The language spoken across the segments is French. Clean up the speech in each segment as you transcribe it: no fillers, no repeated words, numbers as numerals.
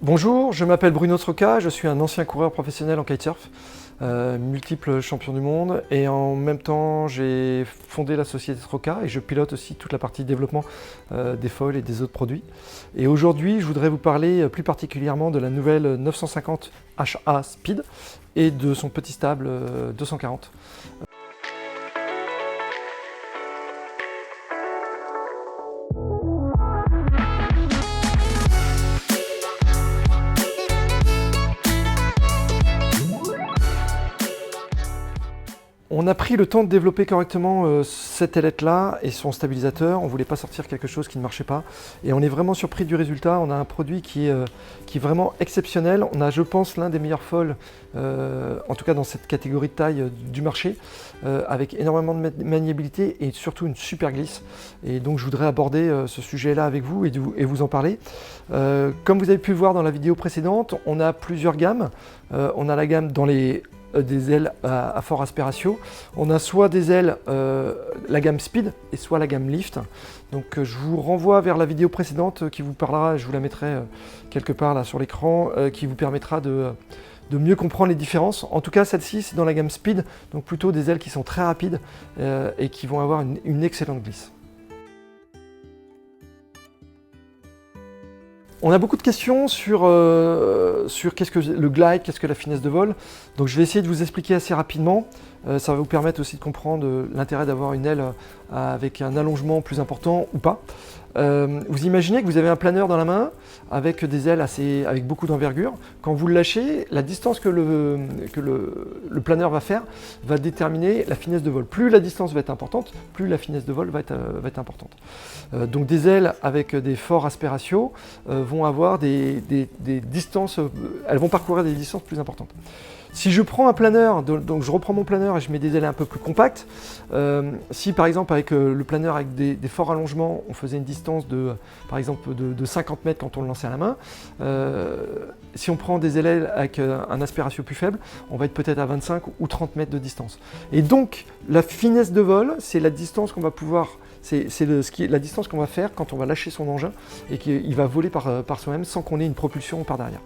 Bonjour, je m'appelle Bruno Sroka, je suis un ancien coureur professionnel en kitesurf, multiple champion du monde, et en même temps j'ai fondé la société Sroka et je pilote aussi toute la partie développement des foils et des autres produits. Et aujourd'hui je voudrais vous parler plus particulièrement de la nouvelle 950 HA Speed et de son petit stable 240. On a pris le temps de développer correctement cette ailette-là et son stabilisateur. On ne voulait pas sortir quelque chose qui ne marchait pas. Et on est vraiment surpris du résultat. On a un produit qui est vraiment exceptionnel. On a, je pense, l'un des meilleurs foils, en tout cas dans cette catégorie de taille du marché, avec énormément de maniabilité et surtout une super glisse. Et donc je voudrais aborder ce sujet-là avec vous et vous en parler. Comme vous avez pu le voir dans la vidéo précédente, on a plusieurs gammes. On a la gamme dans des ailes à fort aspiratio. On a soit des ailes, la gamme Speed, et soit la gamme Lift. Donc je vous renvoie vers la vidéo précédente qui vous parlera, je vous la mettrai quelque part là sur l'écran, qui vous permettra de mieux comprendre les différences. En tout cas, celle-ci, c'est dans la gamme Speed, donc plutôt des ailes qui sont très rapides et qui vont avoir une excellente glisse. On a beaucoup de questions sur qu'est-ce que le glide, qu'est-ce que la finesse de vol. Donc je vais essayer de vous expliquer assez rapidement. Ça va vous permettre aussi de comprendre l'intérêt d'avoir une aile avec un allongement plus important ou pas. Vous imaginez que vous avez un planeur dans la main avec des ailes avec beaucoup d'envergure. Quand vous le lâchez, la distance que le planeur va faire va déterminer la finesse de vol. Plus la distance va être importante, plus la finesse de vol va être importante. Donc des ailes avec des forts aspiratio vont avoir des distances, elles vont parcourir des distances plus importantes. Si je prends un planeur, donc je reprends mon planeur et je mets des ailes un peu plus compactes, si par exemple avec le planeur avec des forts allongements, on faisait une distance par exemple de 50 mètres quand on le lançait à la main, si on prend des ailes avec un aspiratio plus faible, on va être peut-être à 25 ou 30 mètres de distance. Et donc la finesse de vol, c'est la distance qu'on va pouvoir la distance qu'on va faire quand on va lâcher son engin et qu'il va voler par soi-même sans qu'on ait une propulsion par derrière.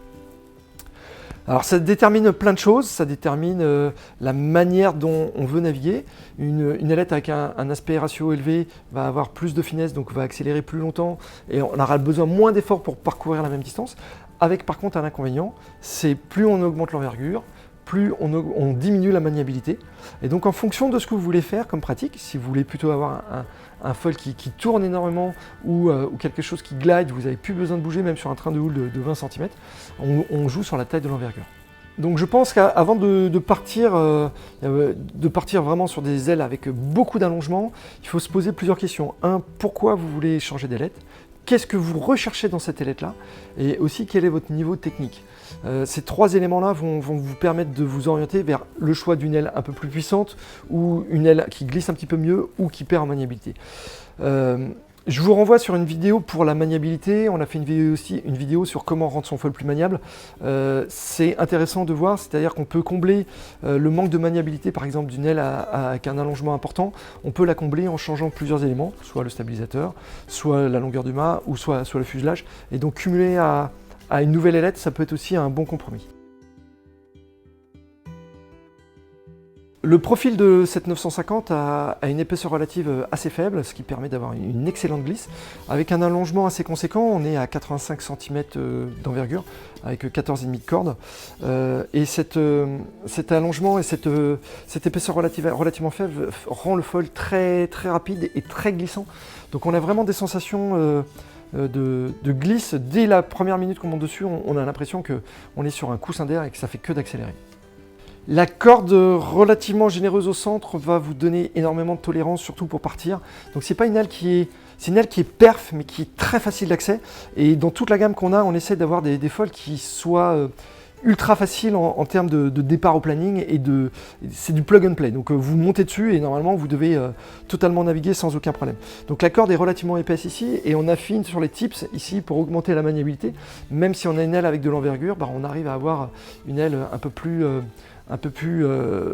Alors ça détermine plein de choses, ça détermine la manière dont on veut naviguer. Une ailette avec un aspect ratio élevé va avoir plus de finesse, donc va accélérer plus longtemps et on aura besoin moins d'efforts pour parcourir la même distance. Avec par contre un inconvénient, c'est plus on augmente l'envergure, plus on diminue la maniabilité. Et donc en fonction de ce que vous voulez faire comme pratique, si vous voulez plutôt avoir un foil qui tourne énormément ou quelque chose qui glide, vous n'avez plus besoin de bouger, même sur un train de houle de 20 cm, on joue sur la taille de l'envergure. Donc je pense qu'avant de partir vraiment sur des ailes avec beaucoup d'allongement, il faut se poser plusieurs questions. Un, pourquoi vous voulez changer d'ailette ? Qu'est-ce que vous recherchez dans cette ailette-là? Et aussi, quel est votre niveau technique? Ces trois éléments-là vont vous permettre de vous orienter vers le choix d'une aile un peu plus puissante ou une aile qui glisse un petit peu mieux ou qui perd en maniabilité. Je vous renvoie sur une vidéo pour la maniabilité. On a fait une vidéo sur comment rendre son foil plus maniable. C'est intéressant de voir, c'est-à-dire qu'on peut combler le manque de maniabilité, par exemple d'une aile avec un allongement important. On peut la combler en changeant plusieurs éléments, soit le stabilisateur, soit la longueur du mât, ou soit le fuselage. Et donc cumuler à une nouvelle ailette, ça peut être aussi un bon compromis. Le profil de cette 950 a une épaisseur relative assez faible, ce qui permet d'avoir une excellente glisse. Avec un allongement assez conséquent, on est à 85 cm d'envergure, avec 14,5 de corde. Et cet allongement et cette épaisseur relativement faible rend le foil très, très rapide et très glissant. Donc on a vraiment des sensations de glisse. Dès la première minute qu'on monte dessus, on a l'impression qu'on est sur un coussin d'air et que ça fait que d'accélérer. La corde relativement généreuse au centre va vous donner énormément de tolérance, surtout pour partir. Donc c'est pas une aile c'est une aile qui est perf, mais qui est très facile d'accès. Et dans toute la gamme qu'on a, on essaie d'avoir des foils qui soient ultra faciles en termes de départ au planning et c'est du plug and play. Donc vous montez dessus et normalement vous devez totalement naviguer sans aucun problème. Donc la corde est relativement épaisse ici et on affine sur les tips ici pour augmenter la maniabilité. Même si on a une aile avec de l'envergure, on arrive à avoir une aile un peu plus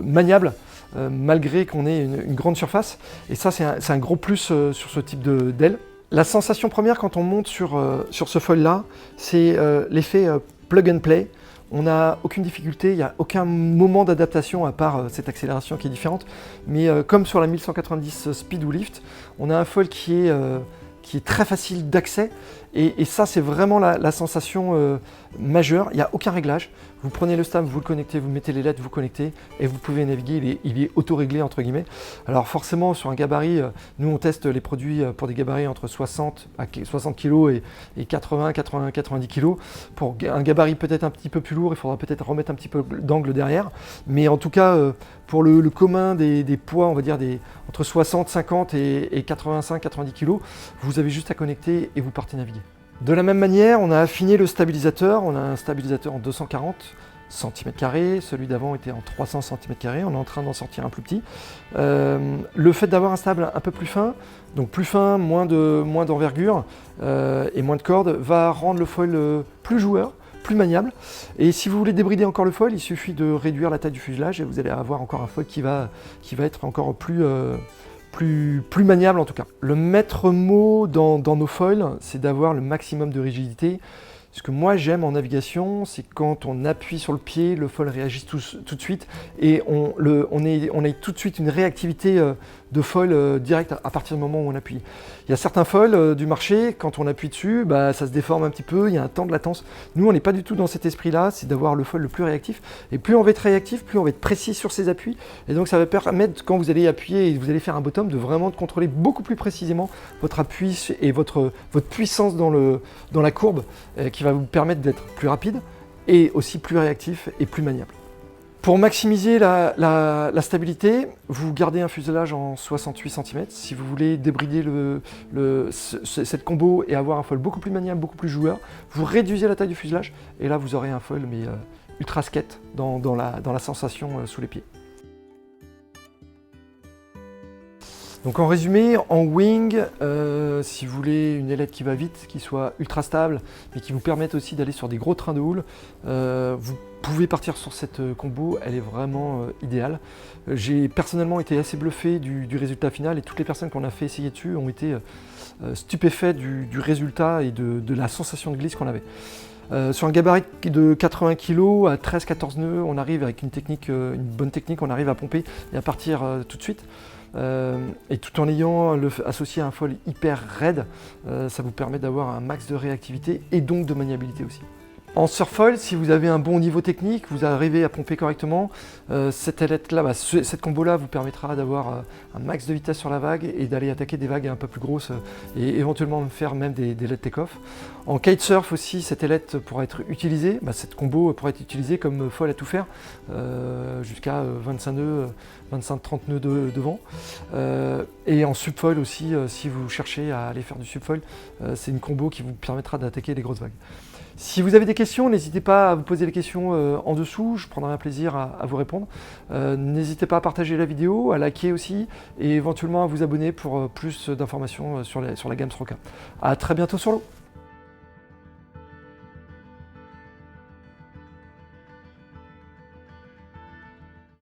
maniable malgré qu'on ait une grande surface. Et ça, c'est un gros plus sur ce type d'aile. La sensation première quand on monte sur ce foil-là, c'est l'effet plug and play. On n'a aucune difficulté, il n'y a aucun moment d'adaptation à part cette accélération qui est différente. Mais comme sur la 1190 Speed ou Lift, on a un foil qui est très facile d'accès. Et ça, c'est vraiment la sensation majeure. Il n'y a aucun réglage. Vous prenez le stab, vous le connectez, vous mettez les LED, vous connectez et vous pouvez naviguer. Il est auto-réglé entre guillemets. Alors forcément, sur un gabarit, nous on teste les produits pour des gabarits entre 60 kg et 90 kg. Pour un gabarit peut-être un petit peu plus lourd, il faudra peut-être remettre un petit peu d'angle derrière. Mais en tout cas, pour le commun des poids, on va dire entre 60, 50 et 85-90 kg, vous avez juste à connecter et vous partez naviguer. De la même manière, on a affiné le stabilisateur. On a un stabilisateur en 240 cm², celui d'avant était en 300 cm², on est en train d'en sortir un plus petit. Le fait d'avoir un stable un peu plus fin, donc plus fin, moins d'envergure et moins de cordes, va rendre le foil plus joueur, plus maniable. Et si vous voulez débrider encore le foil, il suffit de réduire la taille du fuselage et vous allez avoir encore un foil qui va être encore plus maniable en tout cas. Le maître mot dans nos foils, c'est d'avoir le maximum de rigidité. Ce que moi j'aime en navigation, c'est quand on appuie sur le pied, le foil réagit tout de suite et on a tout de suite une réactivité de foil direct à partir du moment où on appuie. Il y a certains foils du marché, quand on appuie dessus, ça se déforme un petit peu, il y a un temps de latence. Nous on n'est pas du tout dans cet esprit-là, c'est d'avoir le foil le plus réactif. Et plus on va être réactif, plus on va être précis sur ses appuis. Et donc ça va permettre, quand vous allez appuyer et vous allez faire un bottom, de vraiment contrôler beaucoup plus précisément votre appui et votre puissance dans la courbe qui va vous permettre d'être plus rapide et aussi plus réactif et plus maniable. Pour maximiser la stabilité, vous gardez un fuselage en 68 cm. Si vous voulez débrider cette combo et avoir un foil beaucoup plus maniable, beaucoup plus joueur, vous réduisez la taille du fuselage et là vous aurez un foil mais ultra skate dans la sensation sous les pieds. Donc en résumé, en wing, si vous voulez une ailette qui va vite, qui soit ultra stable, mais qui vous permette aussi d'aller sur des gros trains de houle, vous pouvez partir sur cette combo, elle est vraiment idéale. J'ai personnellement été assez bluffé du résultat final et toutes les personnes qu'on a fait essayer dessus ont été stupéfaits du résultat et de la sensation de glisse qu'on avait. Sur un gabarit de 80 kg à 13-14 nœuds, on arrive avec une bonne technique, on arrive à pomper et à partir tout de suite. Et tout en ayant associé à un foil hyper raide, ça vous permet d'avoir un max de réactivité et donc de maniabilité aussi. En surfoil, si vous avez un bon niveau technique, vous arrivez à pomper correctement, cette ailette-là, cette combo-là vous permettra d'avoir un max de vitesse sur la vague et d'aller attaquer des vagues un peu plus grosses et éventuellement faire même des LED take-off. En kitesurf aussi, cette ailette pourra être utilisée, cette combo pourra être utilisée comme foil à tout faire, jusqu'à 25 nœuds, 25-30 nœuds de vent. Et en subfoil aussi, si vous cherchez à aller faire du subfoil, c'est une combo qui vous permettra d'attaquer les grosses vagues. Si vous avez des questions, n'hésitez pas à vous poser les questions en dessous, je prendrai un plaisir à vous répondre. N'hésitez pas à partager la vidéo, à liker aussi, et éventuellement à vous abonner pour plus d'informations sur la gamme Sroka. A très bientôt sur l'eau.